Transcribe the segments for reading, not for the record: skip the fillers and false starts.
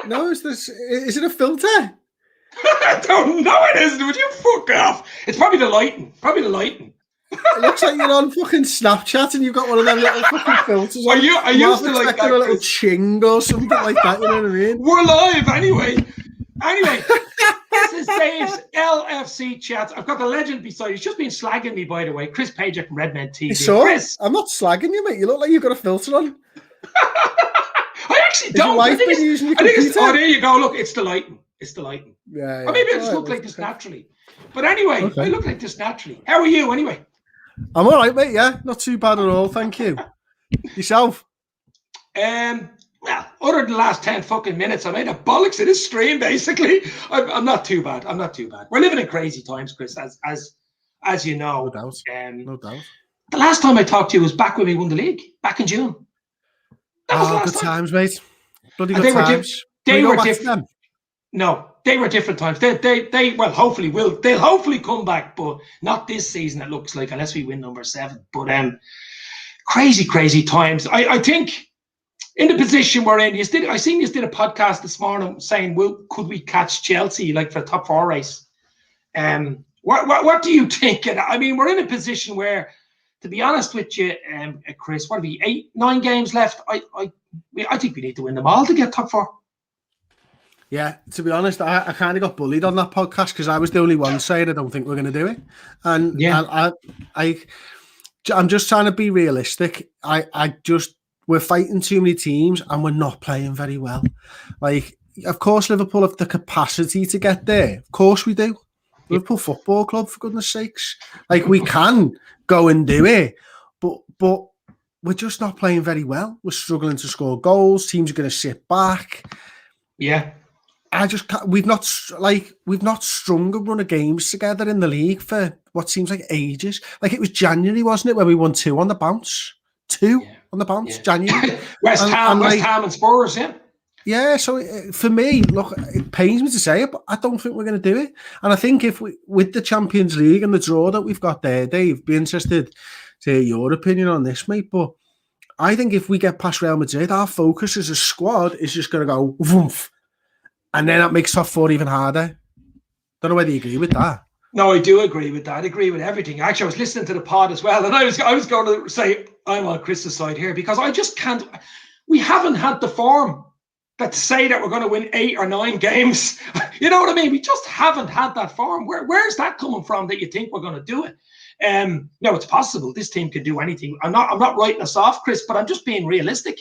No, is it a filter? I don't know it isn't. Would you fuck off? It's probably the lighting. Probably the lighting. It looks like you're on fucking Snapchat and you've got one of them little fucking filters on. I I'm half used to like expecting that, a little Chris. ching or something like that, you know what I mean? We're live anyway. Anyway, this is Dave's LFC chat. I've got the legend beside you. He's just been slagging me, by the way. Chris Pajak from Redmen TV. So, Chris, I'm not slagging you, mate. You look like you've got a filter on. I actually don't. Your wife been using your computer? Oh, there you go. Look, it's the lighting. It's the lighting. Yeah. Or maybe I just look like this naturally. But anyway, okay. I look like this naturally. How are you anyway? I'm all right, mate. Yeah, not too bad at all. Thank you. Yourself? Well, other than the last 10 fucking minutes, I made a bollocks of this stream, basically. I'm not too bad. I'm not too bad. We're living in crazy times, Chris, as you know. No doubt. No doubt. The last time I talked to you was back when we won the league, back in June. That was last time. Times, mate. Bloody good times. They were different. No, they were different times. They well, hopefully they'll hopefully come back, but not this season, it looks like, unless we win number 7. But crazy times. I think in the position we're in, I seen you did a podcast this morning saying, could we catch Chelsea like for the top 4 race? What do you think? I mean, we're in a position where, to be honest with you, Chris, what have we 8, 9 games left? I think we need to win them all to get top 4. Yeah, to be honest, I kind of got bullied on that podcast because I was the only one saying I don't think we're going to do it, and yeah, I'm just trying to be realistic. We're fighting too many teams and we're not playing very well. Like, of course, Liverpool have the capacity to get there. Of course we do. Liverpool Football Club, for goodness sakes. Like, we can go and do it, but we're just not playing very well. We're struggling to score goals. Teams are going to sit back. Yeah. I just can't, we've not strung a run of games together in the league for what seems like ages. Like, it was January, wasn't it, where we won 2 on the bounce? 2 on the bounce, January. West Ham and Spurs, yeah. Yeah, so for me, look, it pains me to say it, but I don't think we're going to do it. And I think if with the Champions League and the draw that we've got there, Dave, be interested to hear your opinion on this, mate. But I think if we get past Real Madrid, our focus as a squad is just going to go woof. And then that makes top 4 even harder. Don't know whether you agree with that. No, I do agree with that. I agree with everything. Actually, I was listening to the pod as well, and I was going to say I'm on Chris's side here because I just can't. We haven't had the form that to say that we're going to win 8 or 9 games. You know what I mean? We just haven't had that form. Where's that coming from that you think we're going to do it? No, it's possible. This team can do anything. I'm not writing us off, Chris, but I'm just being realistic.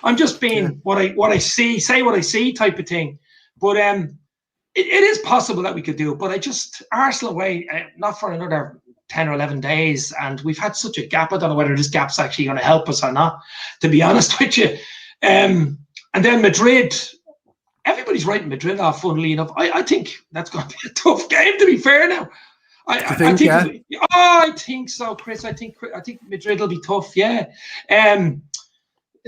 I'm just being what I see, say what I see type of thing. But it is possible that we could do it. But Arsenal away, not for another 10 or 11 days. And we've had such a gap. I don't know whether this gap's actually going to help us or not, to be honest with you. And then Madrid, everybody's writing Madrid off, funnily enough. I think that's going to be a tough game, to be fair now. I think so, Chris. I think Madrid will be tough, yeah.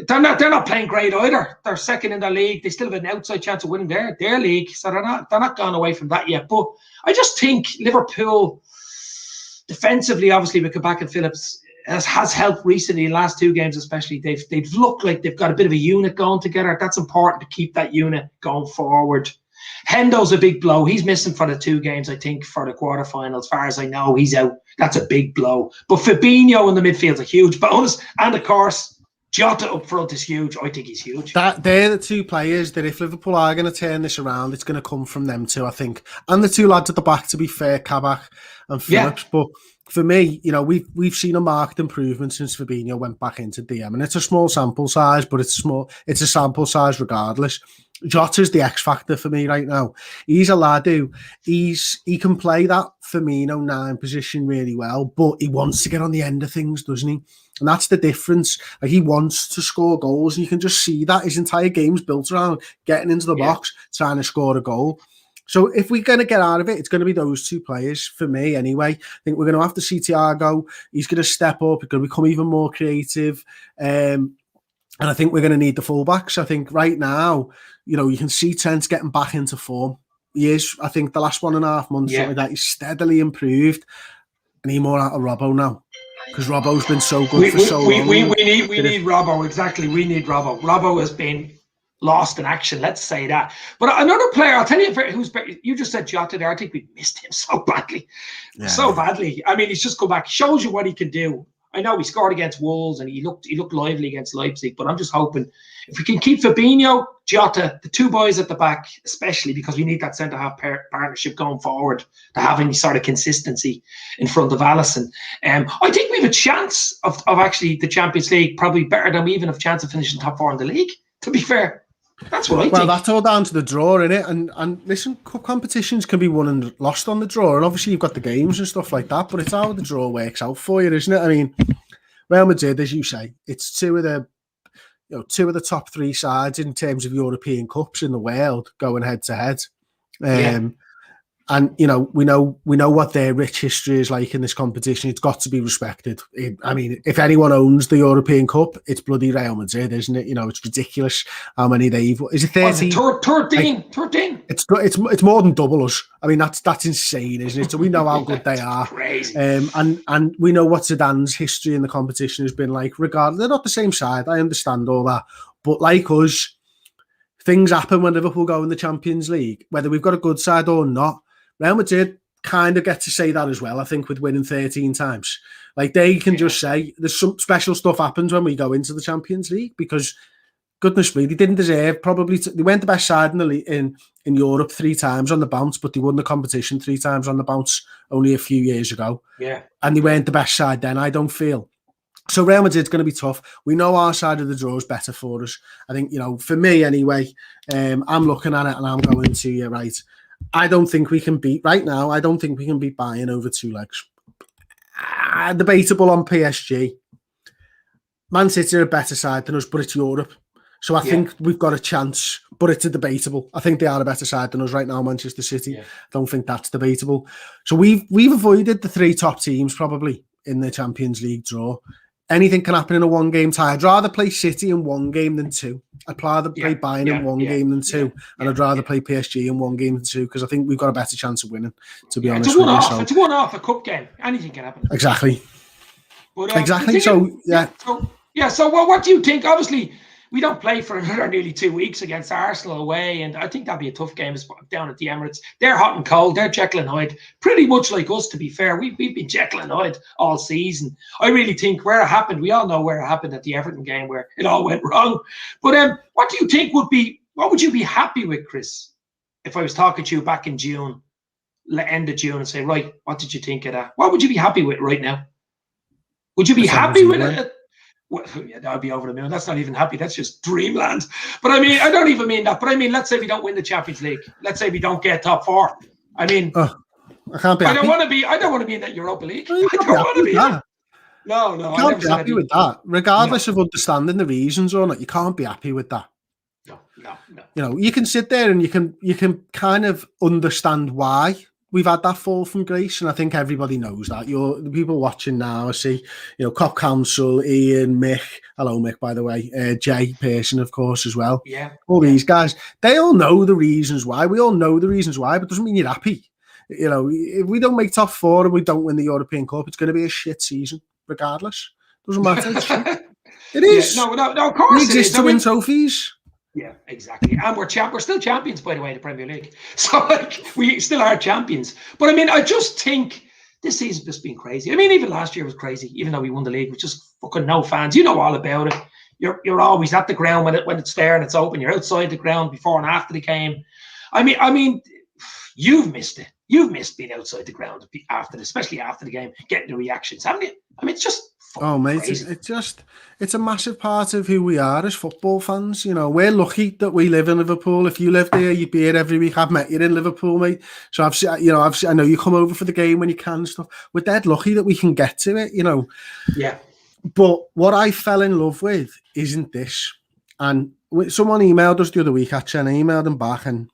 They're not playing great either. They're second in the league. They still have an outside chance of winning their league, so they're not gone away from that yet. But I just think Liverpool defensively, obviously with Kabak and Phillips, has helped recently in the last 2 games, especially. They've looked like they've got a bit of a unit going together. That's important to keep that unit going forward. Hendo's a big blow. He's missing for the 2 games, I think, for the quarterfinal. As far as I know, he's out. That's a big blow. But Fabinho in the midfield's a huge bonus, and of course, Jota up front is huge. I think he's huge. They're the 2 players that if Liverpool are going to turn this around, it's going to come from them too, I think. And the 2 lads at the back, to be fair, Kabak and Phillips. Yeah. But for me, you know, we've seen a marked improvement since Fabinho went back into DM. And it's a small sample size, but it's a sample size regardless. Jota's the X factor for me right now. He's a lad who he can play that Firmino 9 position really well, but he wants to get on the end of things, doesn't he? And that's the difference. Like, he wants to score goals, and you can just see that his entire game's built around getting into the box, trying to score a goal. So if we're going to get out of it, it's going to be those 2 players for me anyway. I think we're going to have to see Thiago. He's going to step up. He's going to become even more creative. And I think we're going to need the fullbacks. I think right now, you know, you can see Trent's getting back into form. He is. I think the last 1.5 months, something like that, he's steadily improved. I need more out of Robbo now, because Robbo's been so good for so long. We need Robbo, exactly. We need Robbo. Robbo has been lost in action. Let's say that. But another player, I'll tell you who's you just said Jota there. I think we missed him so badly, so badly. I mean, he's just come back. Shows you what he can do. I know he scored against Wolves and he looked lively against Leipzig, but I'm just hoping if we can keep Fabinho, Jota, the two boys at the back, especially because we need that centre-half partnership going forward to have any sort of consistency in front of Alisson. I think we have a chance of actually the Champions League, probably better than we even have a chance of finishing top 4 in the league, to be fair. That's what I think. Well, that's all down to the draw, innit? And listen, cup competitions can be won and lost on the draw, and obviously you've got the games and stuff like that, but it's how the draw works out for you, isn't it? I mean, Real Madrid, as you say, it's two of the top 3 sides in terms of European cups in the world going head to head. And we know what their rich history is like in this competition. It's got to be respected. I mean, if anyone owns the European Cup, it's bloody Real Madrid, isn't it? It's ridiculous how many they've. Is it 13? 13. It's more than double us. I mean, that's insane, isn't it? So we know how good they are. Crazy. And we know what Zidane's history in the competition has been like. Regardless, they're not the same side. I understand all that, but like us, things happen when Liverpool go in the Champions League, whether we've got a good side or not. Real Madrid kind of get to say that as well, I think, with winning 13 times. Like, they can just say there's some special stuff happens when we go into the Champions League because, goodness me, they didn't deserve probably... they weren't the best side in Europe 3 times on the bounce, but they won the competition 3 times on the bounce only a few years ago. Yeah. And they weren't the best side then, I don't feel. So Real Madrid's going to be tough. We know our side of the draw is better for us. I think, for me anyway, I'm looking at it and I'm going to, right... I don't think we can beat Bayern over 2 legs. Debatable on PSG. Man City are a better side than us, but it's Europe. So I think we've got a chance, but it's a debatable. I think they are a better side than us right now, Manchester City. I don't think that's debatable. So we've avoided the 3 top teams probably in the Champions League draw. Anything can happen in a 1-game tie. I'd rather play City in 1 game than 2. I'd rather play Bayern in 1 game than 2. And I'd rather play PSG in 1 game than 2 because I think we've got a better chance of winning, to be honest. It's a one-off. It's a one-off, a cup game. Anything can happen. Exactly. But, exactly. So what do you think? Obviously, we don't play for another nearly 2 weeks against Arsenal away, and I think that'd be a tough game down at the Emirates. They're hot and cold. They're Jekyll and Hyde, pretty much like us, to be fair. We've been Jekyll and Hyde all season. I really think where it happened, we all know where it happened at the Everton game where it all went wrong. But what do you think what would you be happy with, Chris, if I was talking to you back in June, end of June, and say, right, what did you think of that? What would you be happy with right now? Would you be happy with it? Well, yeah, that would be over the moon. That's not even happy. That's just dreamland. But I mean, I don't even mean that. But I mean, let's say we don't win the Champions League. Let's say we don't get top 4. I mean, I can't be. I don't want to be in that Europa League. I don't want to be. No. You can't be happy with that, regardless of understanding the reasons or not. You can't be happy with that. No. You can sit there and you can kind of understand why we've had that fall from grace, and I think everybody knows that. The people watching now, I see, Cop Council, Ian, Mick, hello Mick, by the way, Jay Pearson, of course, as well. Yeah. All these guys, they all know the reasons why. We all know the reasons why, but it doesn't mean you're happy. If we don't make top 4 and we don't win the European Cup, it's going to be a shit season, regardless. Doesn't matter. It is. Yeah, no, of course we exist to win trophies. Yeah, exactly. And we're still champions, by the way, the Premier League. So, we still are champions. But, I mean, I just think this season's just been crazy. I mean, even last year was crazy, even though we won the league with just fucking no fans. You know all about it. You're always at the ground when it's there and it's open. You're outside the ground before and after the game. I mean, you've missed it. You've missed being outside the ground especially after the game, getting the reactions, haven't you? I mean, it's just... Oh, mate, it's a massive part of who we are as football fans. We're lucky that we live in Liverpool. If you lived there, you'd be here every week. I've met you in Liverpool, mate. So I know you come over for the game when you can and stuff. We're dead lucky that we can get to it, Yeah. But what I fell in love with isn't this. And someone emailed us the other week, actually, and I emailed him back, and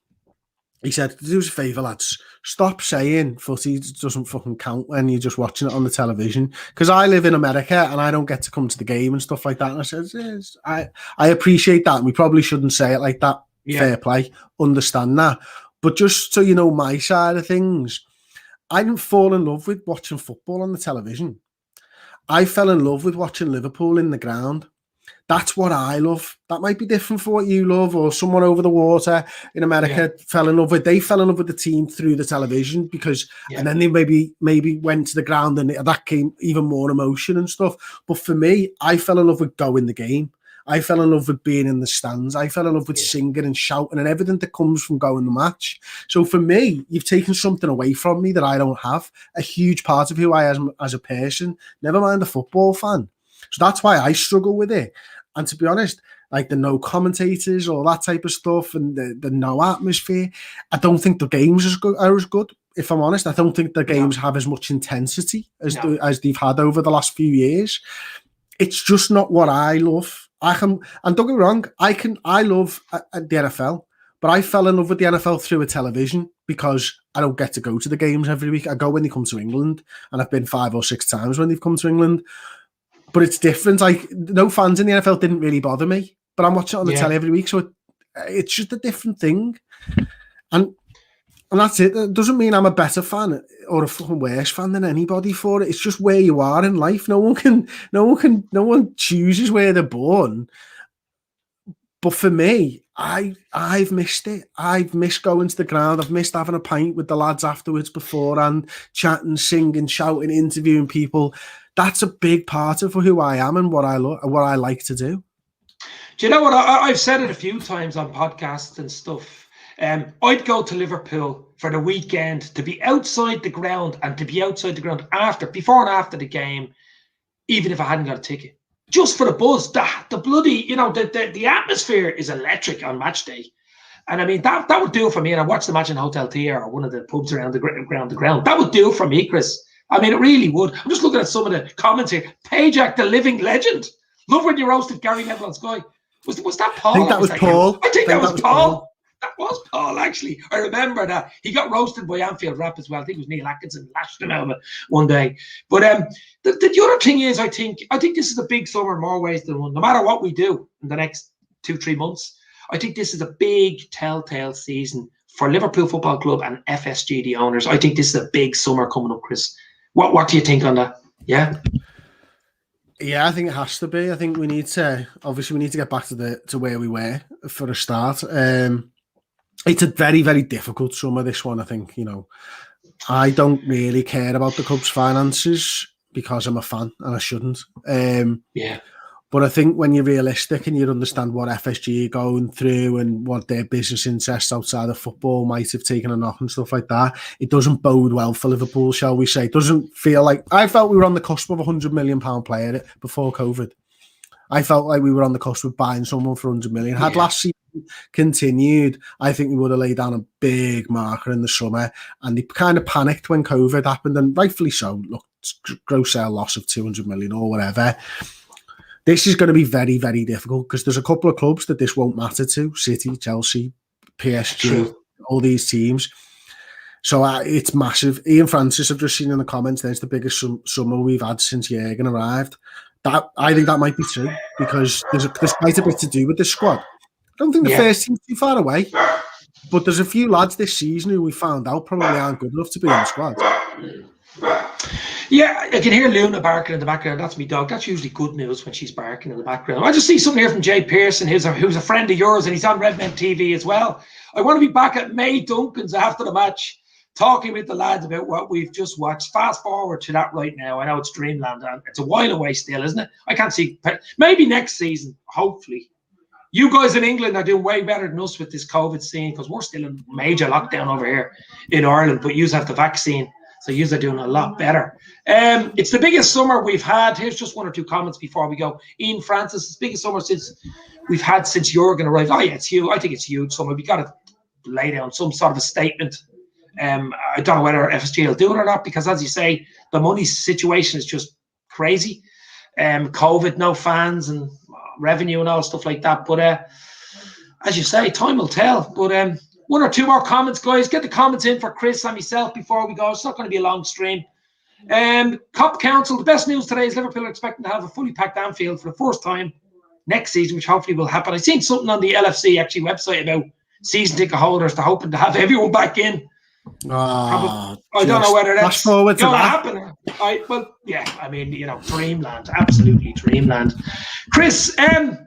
he said, do us a favour, lads. Stop saying footy doesn't fucking count when you're just watching it on the television. Because I live in America and I don't get to come to the game and stuff like that. And I said, yes, I appreciate that. And we probably shouldn't say it like that. Yeah. Fair play. Understand that. But just so you know my side of things, I didn't fall in love with watching football on the television. I fell in love with watching Liverpool in the ground. That's what I love. That might be different for what you love, or someone over the water in America fell in love with the team through the television and then they maybe went to the ground and that came even more emotion and stuff. But for me, I fell in love with going the game. I fell in love with being in the stands. I fell in love with singing and shouting and everything that comes from going the match. So for me, you've taken something away from me that I don't have. A huge part of who I am as a person, never mind a football fan. So that's why I struggle with it. And to be honest, like the no commentators, all that type of stuff, and the no atmosphere, I don't think the games are as good. If I'm honest, I don't think the games have as much intensity as they've had over the last few years. It's just not what I love. And don't get me wrong, I love the NFL, but I fell in love with the NFL through a television because I don't get to go to the games every week. I go when they come to England, and I've been 5 or 6 times when they've come to England. But it's different. Like, no fans in the NFL didn't really bother me, but I'm watching it on the telly every week, so it's just a different thing. And that's it. It doesn't mean I'm a better fan or a fucking worse fan than anybody for it. It's just where you are in life. No one chooses where they're born. But for me, I've missed it. I've missed going to the ground. I've missed having a pint with the lads afterwards beforehand, chatting, singing, shouting, interviewing people. That's a big part of who I am and what I like to do. Do you know what? I've said it a few times on podcasts and stuff. I'd go to Liverpool for the weekend to be outside the ground and to be outside the ground before and after the game, even if I hadn't got a ticket. Just for the buzz, the bloody, the atmosphere is electric on match day. And I mean, that would do it for me. And I watched the match in Hotel Tia or one of the pubs around the ground. That would do it for me, Chris. I mean, it really would. I'm just looking at some of the comments here. Pajak, the living legend. Love when you roasted Gary Neville on Sky. Was that Paul? I think that was Paul. I think that was Paul. That was Paul, actually. I remember that. He got roasted by Anfield Rap as well. I think it was Neil Atkinson lashed him out one day. But the other thing is, I think this is a big summer in more ways than one. No matter what we do in the next 2-3 months, I think this is a big telltale season for Liverpool Football Club and FSG, the owners. I think this is a big summer coming up, Chris. What do you think on that? Yeah? Yeah, I think it has to be. I think we need to get back to where we were for a start. It's a very, very difficult summer, this one, I think. I don't really care about the club's finances because I'm a fan and I shouldn't. But I think when you're realistic and you understand what FSG are going through and what their business interests outside of football might have taken a knock and stuff like that, it doesn't bode well for Liverpool, shall we say. It doesn't feel like... I felt we were on the cusp of a £100 million player before COVID. I felt like we were on the cusp of buying someone for 100 million. Had last season continued, I think we would have laid down a big marker in the summer, and they kind of panicked when COVID happened, and rightfully so. Look, gross sale loss of 200 million or whatever. This is going to be very, very difficult because there's a couple of clubs that this won't matter to: City, Chelsea, PSG, all these teams. So it's massive. Ian Francis, I've just seen in the comments, there's the biggest summer we've had since Jurgen arrived. I think that might be true because there's quite a bit to do with this squad. I don't think the first team's too far away, but there's a few lads this season who we found out probably aren't good enough to be in the squad. Yeah, I can hear Luna barking in the background. That's me dog. That's usually good news when she's barking in the background. I just see something here from Jay Pearson, who's a friend of yours, and he's on Redmen TV as well. I want to be back at May Duncan's after the match, talking with the lads about what we've just watched. Fast forward to that right now. I know it's dreamland. It's a while away still, isn't it? I can't see. Maybe next season, hopefully. You guys in England are doing way better than us with this COVID scene because we're still in major lockdown over here in Ireland, but you have the vaccine. So yous are doing a lot better. It's the biggest summer we've had. Here's just 1 or 2 comments before we go. Ian Francis, it's the biggest summer we've had since Jurgen arrived. Oh yeah, it's huge. I think it's huge summer. We got to lay down some sort of a statement. I don't know whether FSG will do it or not because, as you say, the money situation is just crazy. COVID, no fans and revenue and all stuff like that. But as you say, time will tell. But 1 or 2 more comments, guys. Get the comments in for Chris and myself before we go. It's not going to be a long stream. Cop Council, the best news today is Liverpool are expecting to have a fully packed Anfield for the first time next season, which hopefully will happen. I've seen something on the LFC website about season ticket holders. They're hoping to have everyone back in Ah, I don't know whether that's going to happen. Dreamland, absolutely dreamland. Chris,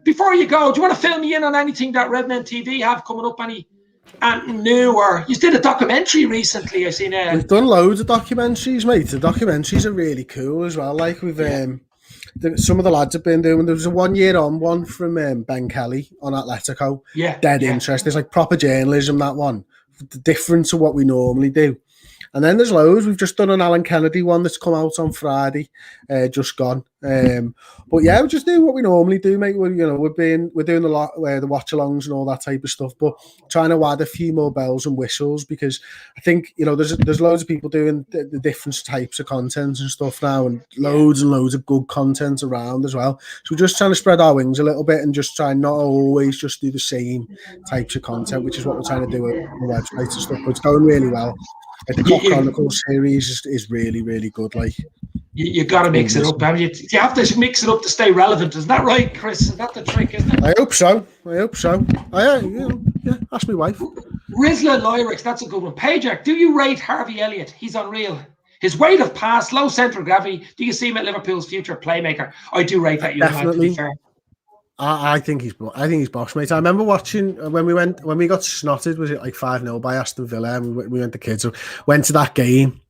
before you go, do you want to fill me in on anything that Redmen TV have coming up? Anything new, or you did a documentary recently? I seen. We've done loads of documentaries, mate. The documentaries are really cool as well. Like some of the lads have been doing. There was a 1 year on one from Ben Kelly on Atletico. Dead interest. There's like proper journalism, that one. Different to what we normally do. And then there's loads. We've just done an Alan Kennedy one that's come out on Friday, just gone. But yeah, we just do what we normally do, mate. We're doing a lot, the watch-alongs and all that type of stuff, but trying to add a few more bells and whistles, because I think there's loads of people doing the different types of content and stuff now, and loads and loads of good content around as well. So we're just trying to spread our wings a little bit and just try not always just do the same types of content, which is what we're trying to do at the website and stuff. But it's going really well. The Cop Chronicles series is really, really good. Like you got to mix it up, haven't you? You have to mix it up to stay relevant. Isn't that right, Chris? Is that the trick? Isn't it? I hope so. Yeah. Ask my wife. Rizla Lyrics, that's a good one. Pajak, do you rate Harvey Elliott? He's unreal. His weight of pass, low central gravity. Do you see him at Liverpool's future playmaker? I do rate that. Definitely. To be fair. I think he's boss, mate. I remember watching when we got snotted. Was it like 5-0 by Aston Villa? And we went, the kids went to that game,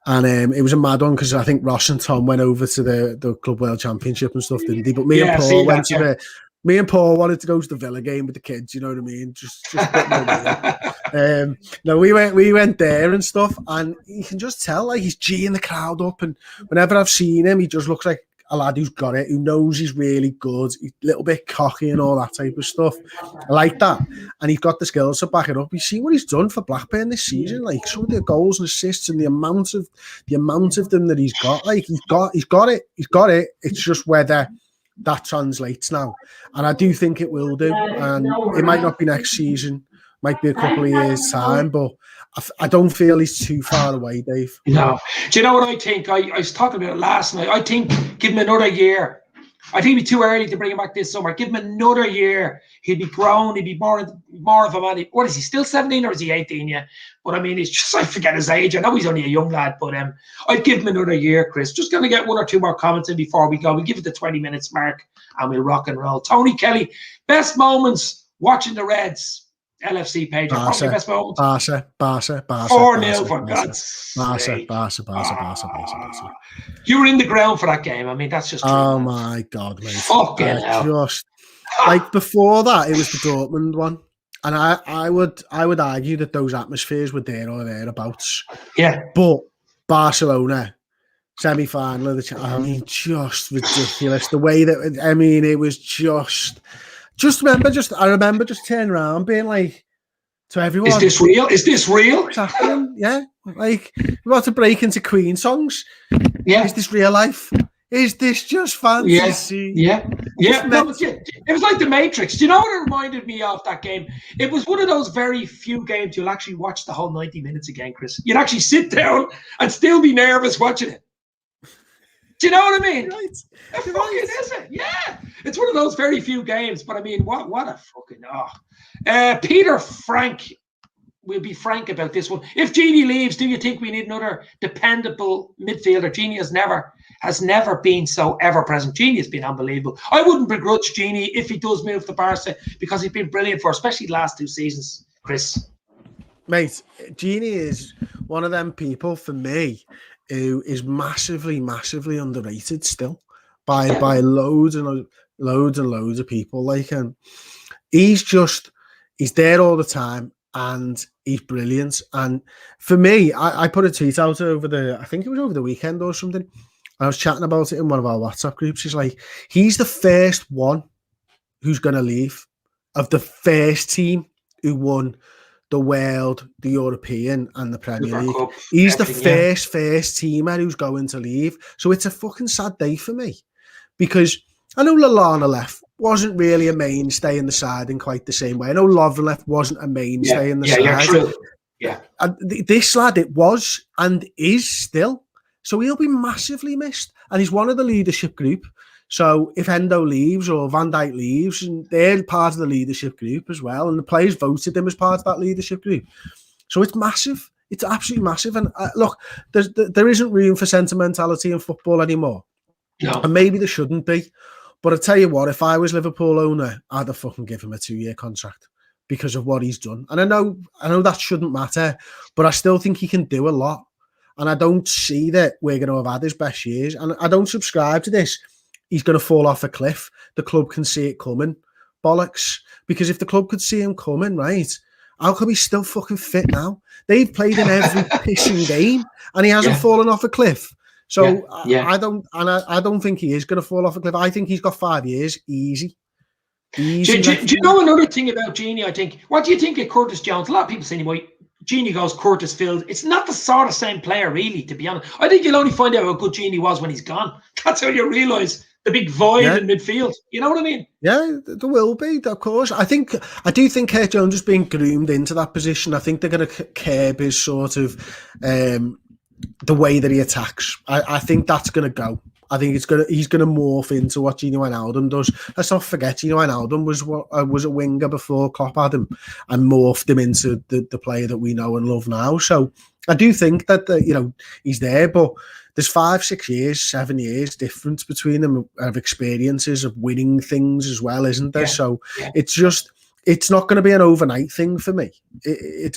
and it was a mad one because I think Ross and Tom went over to the Club World Championship and stuff, didn't they? But me and Paul went to me and Paul wanted to go to the Villa game with the kids. You know what I mean? Just a bit more. No, we went there and stuff, and you can just tell like he's G'ing the crowd up, and whenever I've seen him, he just looks like a lad who's got it, who knows he's really good, he's a little bit cocky and all that type of stuff. I like that. And he's got the skills to back it up. You see what he's done for Blackburn this season, like some of the goals and assists and the amount of them that he's got. Like he's got it. It's just whether that translates now. And I do think it will do. And it might not be next season, might be a couple of years' time, but I don't feel he's too far away, Dave. No. Do you know what I think? I was talking about it last night. I think give him another year. I think it'd be too early to bring him back this summer. Give him another year. He'd be grown. He'd be more of a man. What is he, still 17 or is he 18 yet? But I mean, it's just, I forget his age. I know he's only a young lad, but I'd give him another year, Chris. Just going to get one or two more comments in before we go. We'll give it the 20 minutes mark and we'll rock and roll. Tony Kelly, best moments watching the Reds. LFC page. Barca. 4-0 for God's sake. Barca. You were in the ground for that game. I mean, that's just. Oh my God, mate! Fucking hell. Just like before that, it was the Dortmund one, and I would argue that those atmospheres were there or thereabouts. Yeah, but Barcelona semi-final of the. I mean, just ridiculous. The way that it was just. I remember just turning around being like to everyone, is this real? Is this real? What's happening? Yeah. Like we're about to break into Queen songs. Yeah. Is this real life? Is this just fantasy? Yeah. It was like The Matrix. Do you know what it reminded me of, that game? It was one of those very few games you'll actually watch the whole 90 minutes again, Chris. You'd actually sit down and still be nervous watching it. Do you know what I mean? Right. Is it? Yeah. It's one of those very few games, but I mean, what a fucking Peter Frank, we'll be frank about this one. If Genie leaves, do you think we need another dependable midfielder? Genie has never been so ever present. Genie has been unbelievable. I wouldn't begrudge Genie if he does move to Barca, because he's been brilliant for, especially the last 2 seasons, Chris. Mate, Genie is one of them people for me who is massively, massively underrated still by loads and loads of people. Like, he's there all the time and he's brilliant. And for me, I put a tweet out I think it was over the weekend or something. I was chatting about it in one of our WhatsApp groups. He's like, he's the first one who's going to leave of the first team who won the World, the European, and the Premier League. He's the first teamer who's going to leave. So it's a fucking sad day for me, because I know Lallana left, wasn't really a mainstay in the side in quite the same way. I know Lovren left, wasn't a mainstay in the side. Yeah, true. Yeah. And this lad, it was and is still. So he'll be massively missed. And he's one of the leadership group. So if Endo leaves or Van Dijk leaves, and they're part of the leadership group as well, and the players voted him as part of that leadership group. So it's massive. It's absolutely massive. And look, there isn't room for sentimentality in football anymore. No. And maybe there shouldn't be. But I tell you what, if I was Liverpool owner, I'd have fucking give him a 2-year contract because of what he's done. And I know that shouldn't matter, but I still think he can do a lot. And I don't see that we're going to have had his best years. And I don't subscribe to this. He's going to fall off a cliff. The club can see it coming. Bollocks. Because if the club could see him coming, right, how come he's still fucking fit now? They've played in every pissing game and he hasn't fallen off a cliff. So I don't think he is going to fall off a cliff. I think he's got 5 years easy. Do you know another thing about Genie? I think. What do you think of Curtis Jones? A lot of people say, "Anyway, Genie goes Curtis Field." It's not the sort of same player, really. To be honest, I think you'll only find out how good Genie was when he's gone. That's how you realise the big void in midfield. You know what I mean? Yeah, there will be, of course. I do think Kurt Jones has been groomed into that position. I think they're going to curb his sort of the way that he attacks. I think that's going to go. I think he's going to morph into what Gini Wijnaldum does. Let's not forget, Gini Wijnaldum was a winger before Klopp had him and morphed him into the player that we know and love now. So I do think that he's there, but there's 5, 6 years, 7 years difference between them of experiences of winning things as well, isn't there? So it's not going to be an overnight thing for me. It's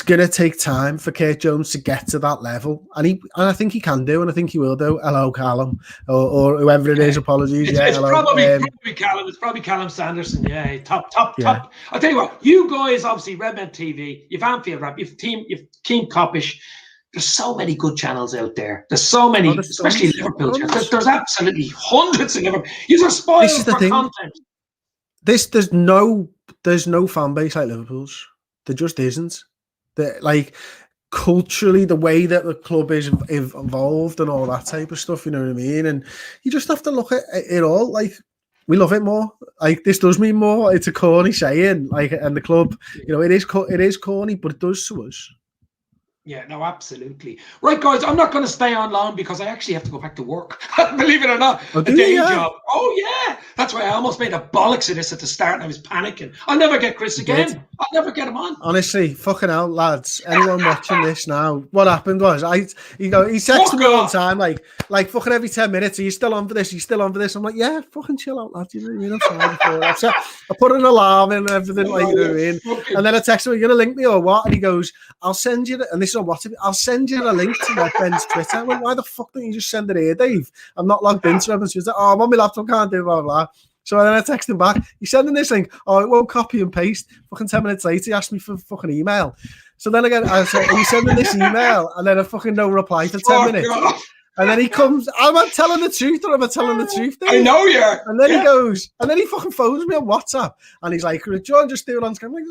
gonna take time for Kurt Jones to get to that level, and I think he can do, and I think he will do. Hello, Callum, or whoever it is. Apologies. It's probably Callum. It's probably Callum Sanderson. Yeah, top. I'll tell you what. You guys, obviously, Redmen TV. You've Anfield Rap. You've Team Coppish. There's so many good channels out there. There's so many, especially Liverpool. There's absolutely hundreds of Liverpool. You are spoiled for content. There's no fan base like Liverpool's. There just isn't. Like culturally, the way that the club is evolved and all that type of stuff, you know what I mean? And you just have to look at it all. Like, we love it more. Like, this does mean more. It's a corny saying, like, and the club, it is corny, but it does to us. Yeah, no, absolutely. Right, guys, I'm not going to stay on long because I actually have to go back to work. Believe it or not, a day job. Oh, yeah. That's why I almost made a bollocks of this at the start and I was panicking. I'll never get Chris again. I'll never get him on. Honestly, fucking hell, lads. Anyone watching this now, what happened was, he texted me all the time, like fucking every 10 minutes, are you still on for this? Are you still on for this? I'm like, yeah, fucking chill out, lads. You know what I mean? I'm sorry for that. I put an alarm in and everything, like, you know what I mean? And then I text him, are you going to link me or what? And he goes, I'll send you, and this is on WhatsApp, I'll send you a link to my friend's Twitter. I went, why the fuck don't you just send it here, Dave? I'm not logged into it. And she was like, oh, I'm on my laptop, can't do blah, blah. So then I text him back. He's sending this link. Oh, it won't copy and paste. Fucking 10 minutes later, he asked me for fucking email. So then again, I said, are you sending this email? And then a fucking no reply for 10 minutes. God. And then he comes, am I telling the truth or am I telling the truth? Dave? I know you are. And then he goes, and then he fucking phones me on WhatsApp. And he's like, John, just do it on screen. Like,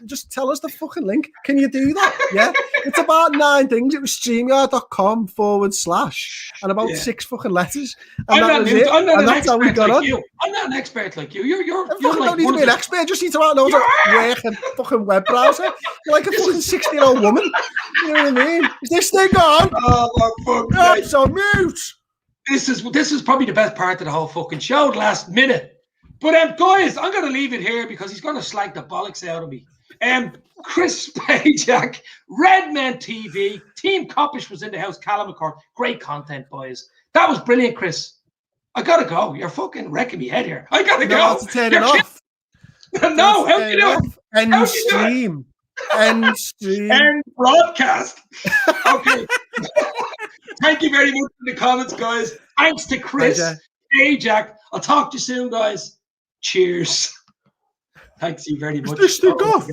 just tell us the fucking link. Can you do that? Yeah. It's about 9 things. It was streamyard.com/ and about 6 fucking letters. And that's how we got on. I'm not an expert like you. You're like don't need to be an expert. I just need to know how to work a fucking web browser. You're like a fucking 60-year-old woman. You know what I mean? Is this thing on? Oh, my fuck. It's on mute. This is probably the best part of the whole fucking show, the last minute. But guys, I'm going to leave it here because he's going to slag the bollocks out of me. Chris Pajak, Redmen TV, Team Coppish was in the house, Callum McCord. Great content, boys. That was brilliant, Chris. I got to go. You're fucking wrecking me head here. I got to go. To turn it off. No, how do you do it? End stream. End stream. End broadcast. Okay. Thank you very much for the comments, guys. Thanks to Chris Pajak. I'll talk to you soon, guys. Cheers. Thanks you very much. Is this thing off?